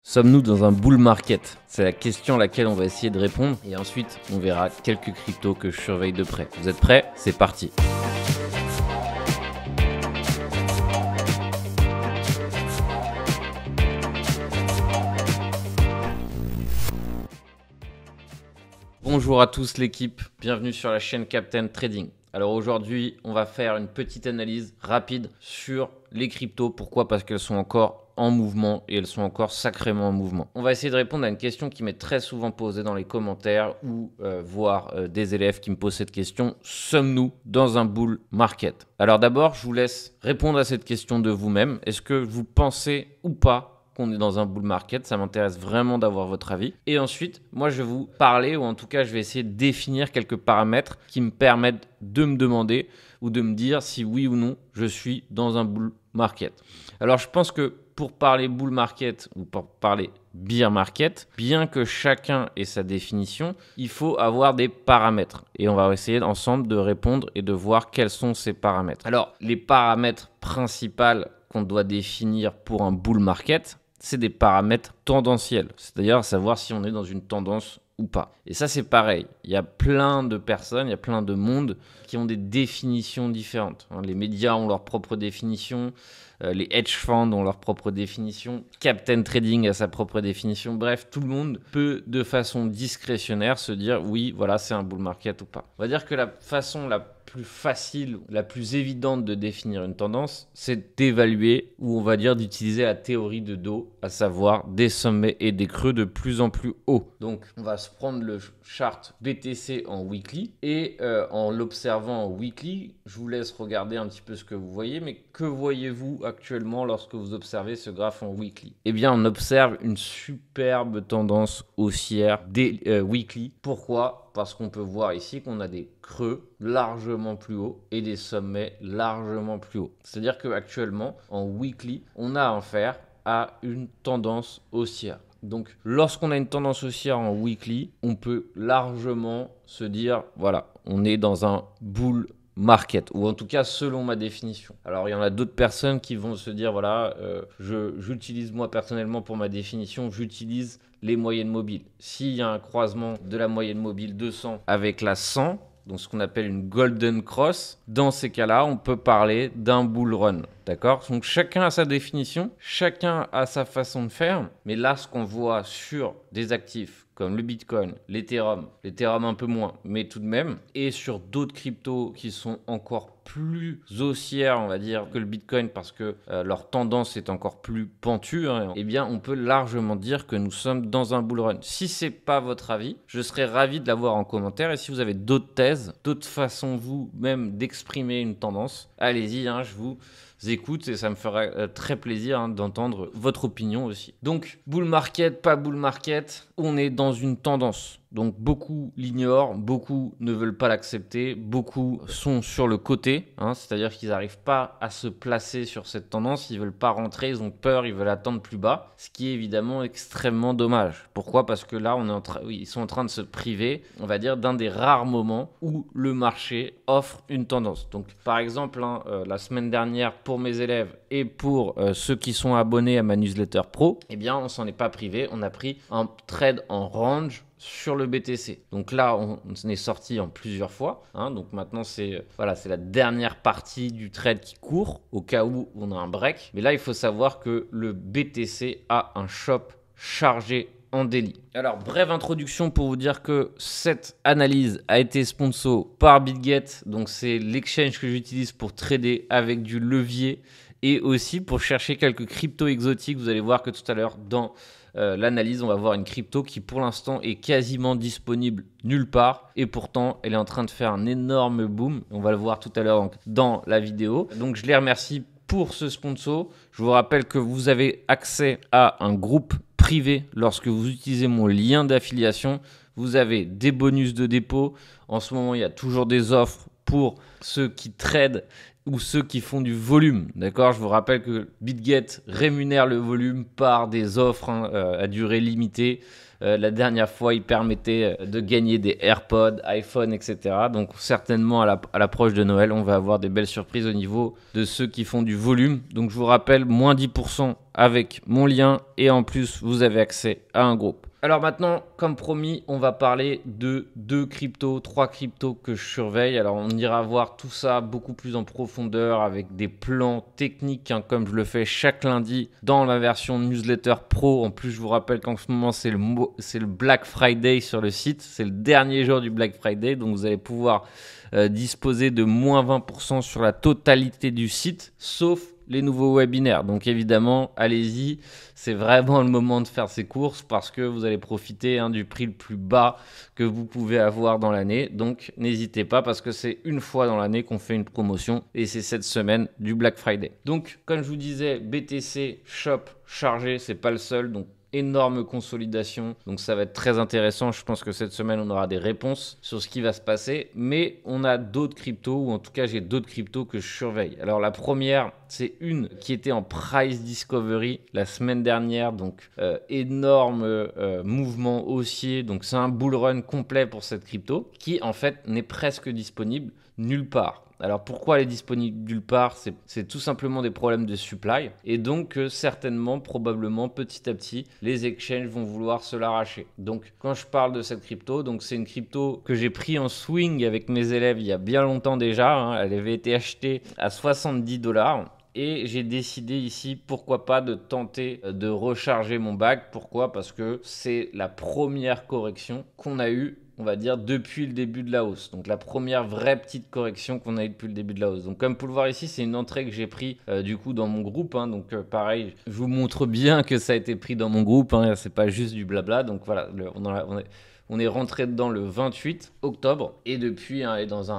Sommes-nous dans un bull market? C'est la question à laquelle on va essayer de répondre et ensuite on verra quelques cryptos que je surveille de près. Vous êtes prêts? C'est parti! Bonjour à tous l'équipe, bienvenue sur la chaîne Captain Trading. Alors aujourd'hui, on va faire une petite analyse rapide sur les cryptos. Pourquoi? Parce qu'elles sont encore en mouvement et elles sont encore sacrément en mouvement. On va essayer de répondre à une question qui m'est très souvent posée dans les commentaires ou voir des élèves qui me posent cette question. Sommes-nous dans un bull market? Alors d'abord, je vous laisse répondre à cette question de vous-même. Est-ce que vous pensez ou pas qu'on est dans un bull market? Ça m'intéresse vraiment d'avoir votre avis. Et ensuite, moi, je vais vous parler, ou en tout cas, je vais essayer de définir quelques paramètres qui me permettent de me demander ou de me dire si oui ou non, je suis dans un bull market. Alors, je pense que pour parler bull market ou pour parler bear market, bien que chacun ait sa définition, il faut avoir des paramètres. Et on va essayer ensemble de répondre et de voir quels sont ces paramètres. Alors, les paramètres principaux qu'on doit définir pour un bull market, c'est des paramètres tendanciels, c'est-à-dire savoir si on est dans une tendance ou pas. Et ça, c'est pareil. Il y a plein de personnes, il y a plein de mondes qui ont des définitions différentes. Les médias ont leur propre définition, les hedge funds ont leur propre définition, Captain Trading a sa propre définition. Bref, tout le monde peut de façon discrétionnaire se dire oui, voilà, c'est un bull market ou pas. On va dire que la façon la plus facile, la plus évidente de définir une tendance, c'est d'évaluer ou on va dire d'utiliser la théorie de dos, à savoir des sommets et des creux de plus en plus hauts. Donc on va se prendre le chart BTC en weekly et en l'observant en weekly, je vous laisse regarder un petit peu ce que vous voyez, mais que voyez-vous actuellement lorsque vous observez ce graphe en weekly? Eh bien, on observe une superbe tendance haussière des weekly. Pourquoi? Parce qu'on peut voir ici qu'on a des creux largement plus hauts et des sommets largement plus hauts. C'est-à-dire qu'actuellement, en weekly, on a affaire à une tendance haussière. Donc, lorsqu'on a une tendance haussière en weekly, on peut largement se dire, voilà, on est dans un bull market, ou en tout cas selon ma définition. Alors il y en a d'autres personnes qui vont se dire voilà, j'utilise moi personnellement pour ma définition, j'utilise les moyennes mobiles. S'il y a un croisement de la moyenne mobile 200 avec la 100, donc ce qu'on appelle une golden cross, dans ces cas-là, on peut parler d'un bull run. D'accord? Donc chacun a sa définition, chacun a sa façon de faire, mais là ce qu'on voit sur des actifs comme le Bitcoin, l'Ethereum un peu moins, mais tout de même, et sur d'autres cryptos qui sont encore plus haussières, on va dire, que le Bitcoin parce que leur tendance est encore plus pentue, eh bien, on peut largement dire que nous sommes dans un bull run. Si ce n'est pas votre avis, je serais ravi de l'avoir en commentaire. Et si vous avez d'autres thèses, d'autres façons vous-même d'exprimer une tendance, allez-y, je vous écoute et ça me fera très plaisir d'entendre votre opinion aussi. Donc, bull market, pas bull market, on est dans une tendance. Donc beaucoup l'ignorent, beaucoup ne veulent pas l'accepter, beaucoup sont sur le côté, c'est-à-dire qu'ils n'arrivent pas à se placer sur cette tendance, ils ne veulent pas rentrer, ils ont peur, ils veulent attendre plus bas, ce qui est évidemment extrêmement dommage. Pourquoi? Parce que là, ils sont en train de se priver, on va dire, d'un des rares moments où le marché offre une tendance. Donc par exemple, la semaine dernière, pour mes élèves et pour ceux qui sont abonnés à ma newsletter pro, eh bien on s'en est pas privé, on a pris un trade en range sur le BTC. Donc là, on est sorti en plusieurs fois. Donc maintenant, c'est la dernière partie du trade qui court au cas où on a un break. Mais là, il faut savoir que le BTC a un shop chargé en daily. Alors, brève introduction pour vous dire que cette analyse a été sponsor par BitGet. Donc, c'est l'exchange que j'utilise pour trader avec du levier et aussi pour chercher quelques cryptos exotiques. Vous allez voir que tout à l'heure, dans l'analyse, on va voir une crypto qui pour l'instant est quasiment disponible nulle part et pourtant elle est en train de faire un énorme boom. On va le voir tout à l'heure dans la vidéo. Donc je les remercie pour ce sponsor. Je vous rappelle que vous avez accès à un groupe privé lorsque vous utilisez mon lien d'affiliation. Vous avez des bonus de dépôt. En ce moment, il y a toujours des offres pour ceux qui tradent ou ceux qui font du volume. D'accord, je vous rappelle que BitGet rémunère le volume par des offres à durée limitée. La dernière fois, il permettait de gagner des AirPods, iPhone, etc. Donc certainement à l'approche de Noël, on va avoir des belles surprises au niveau de ceux qui font du volume. Donc je vous rappelle, moins 10% avec mon lien et en plus, vous avez accès à un groupe. Alors maintenant, comme promis, on va parler de 3 cryptos que je surveille. Alors on ira voir tout ça beaucoup plus en profondeur avec des plans techniques, comme je le fais chaque lundi dans la version newsletter pro. En plus, je vous rappelle qu'en ce moment, c'est le Black Friday sur le site. C'est le dernier jour du Black Friday, donc vous allez pouvoir disposer de moins 20% sur la totalité du site, sauf les nouveaux webinaires. Donc évidemment, allez-y, c'est vraiment le moment de faire ces courses parce que vous allez profiter du prix le plus bas que vous pouvez avoir dans l'année. Donc n'hésitez pas parce que c'est une fois dans l'année qu'on fait une promotion et c'est cette semaine du Black Friday. Donc comme je vous disais, BTC Shop chargé, c'est pas le seul. Donc énorme consolidation, donc ça va être très intéressant. Je pense que cette semaine on aura des réponses sur ce qui va se passer, mais on a d'autres cryptos, ou en tout cas j'ai d'autres cryptos que je surveille. Alors la première, c'est une qui était en price discovery la semaine dernière, donc énorme mouvement haussier, donc c'est un bull run complet pour cette crypto qui en fait n'est presque disponible nulle part. Alors pourquoi elle est disponible nulle part? C'est tout simplement des problèmes de supply et donc certainement, probablement, petit à petit, les exchanges vont vouloir se l'arracher. Donc quand je parle de cette crypto, donc c'est une crypto que j'ai pris en swing avec mes élèves il y a bien longtemps déjà. Elle avait été achetée à 70$. Et j'ai décidé ici, pourquoi pas, de tenter de recharger mon bac. Pourquoi? Parce que c'est la première correction qu'on a eue, on va dire, depuis le début de la hausse. Donc la première vraie petite correction qu'on a eue depuis le début de la hausse. Donc comme vous pouvez le voir ici, c'est une entrée que j'ai pris du coup dans mon groupe. Donc pareil, je vous montre bien que ça a été pris dans mon groupe. C'est pas juste du blabla. Donc voilà, on est rentré dedans le 28 octobre et depuis, elle est dans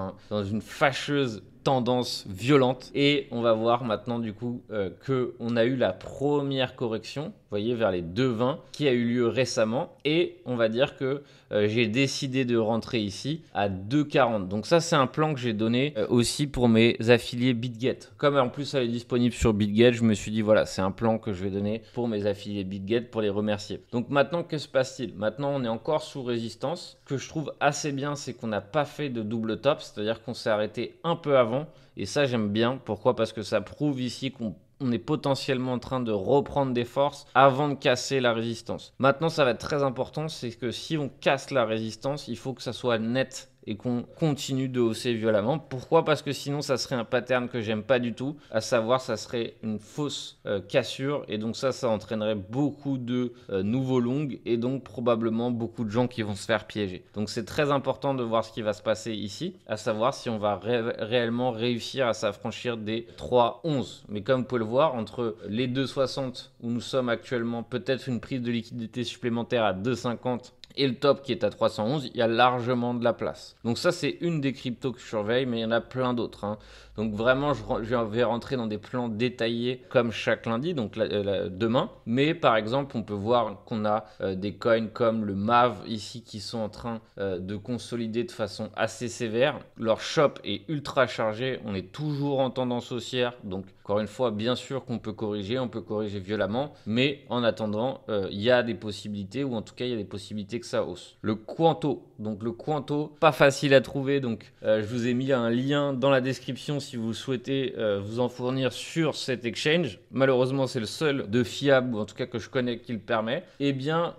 une fâcheuse tendance violente et on va voir maintenant du coup qu'on a eu la première correction, vous voyez, vers les 2,20 qui a eu lieu récemment et on va dire que j'ai décidé de rentrer ici à 2,40. Donc ça c'est un plan que j'ai donné aussi pour mes affiliés BitGet. Comme en plus elle est disponible sur BitGet, je me suis dit voilà, c'est un plan que je vais donner pour mes affiliés BitGet pour les remercier. Donc maintenant que se passe-t-il? Maintenant on est encore sous résistance. Ce que je trouve assez bien, c'est qu'on n'a pas fait de double top, c'est-à-dire qu'on s'est arrêté un peu avant. Et ça, j'aime bien. Pourquoi? Parce que ça prouve ici qu'on est potentiellement en train de reprendre des forces avant de casser la résistance. Maintenant, ça va être très important, c'est que si on casse la résistance, il faut que ça soit net et qu'on continue de hausser violemment. Pourquoi? Parce que sinon, ça serait un pattern que j'aime pas du tout, à savoir, ça serait une fausse cassure, et donc ça entraînerait beaucoup de nouveaux longs, et donc probablement beaucoup de gens qui vont se faire piéger. Donc c'est très important de voir ce qui va se passer ici, à savoir si on va réellement réussir à s'affranchir des 3,11. Mais comme vous pouvez le voir, entre les 2,60 où nous sommes actuellement, peut-être une prise de liquidité supplémentaire à 2,50 et le top qui est à 311, il y a largement de la place. Donc ça, c'est une des cryptos que je surveille, mais il y en a plein d'autres. Donc vraiment, je vais rentrer dans des plans détaillés comme chaque lundi, donc demain. Mais par exemple, on peut voir qu'on a des coins comme le MAV ici qui sont en train de consolider de façon assez sévère. Leur shop est ultra chargé, on est toujours en tendance haussière. Donc encore une fois, bien sûr qu'on peut corriger, on peut corriger violemment. Mais en attendant, il y a des possibilités, ou en tout cas, il y a des possibilités que ça hausse. Le Quanto, donc le Quanto, pas facile à trouver. Donc je vous ai mis un lien dans la description si vous souhaitez vous en fournir sur cet exchange. Malheureusement, c'est le seul de fiable, ou en tout cas que je connais, qui le permet. Et bien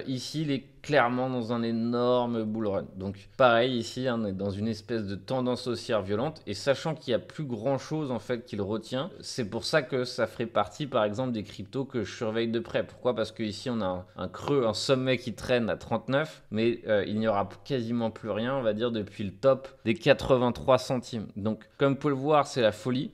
ici, il est clairement dans un énorme bull run. Donc pareil ici, on est dans une espèce de tendance haussière violente, et sachant qu'il n'y a plus grand chose en fait qui le retient, c'est pour ça que ça ferait partie par exemple des cryptos que je surveille de près. Pourquoi? Parce que ici on a un creux, un sommet qui traîne à 39, mais il n'y aura quasiment plus rien, on va dire, depuis le top des 83 centimes. Donc comme vous pouvez le voir, c'est la folie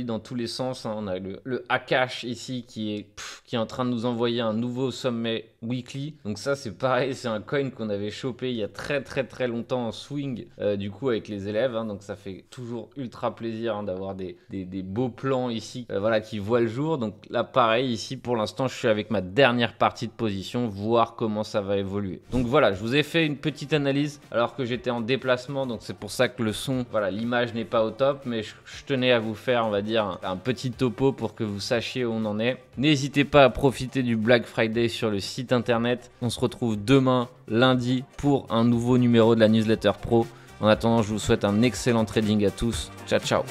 dans tous les sens. On a le Akash ici qui est en train de nous envoyer un nouveau sommet weekly. Donc ça c'est pareil, pareil, c'est un coin qu'on avait chopé il y a très longtemps en swing, du coup avec les élèves, hein, donc ça fait toujours ultra plaisir hein, d'avoir des beaux plans ici voilà, qui voient le jour. Donc là pareil, ici pour l'instant je suis avec ma dernière partie de position, voir comment ça va évoluer. Donc voilà, je vous ai fait une petite analyse alors que j'étais en déplacement, donc c'est pour ça que le son, voilà, l'image n'est pas au top, mais je tenais à vous faire, on va dire, un petit topo pour que vous sachiez où on en est. N'hésitez pas à profiter du Black Friday sur le site internet. On se retrouve demain, lundi, pour un nouveau numéro de la newsletter pro. En attendant, je vous souhaite un excellent trading à tous. Ciao, ciao.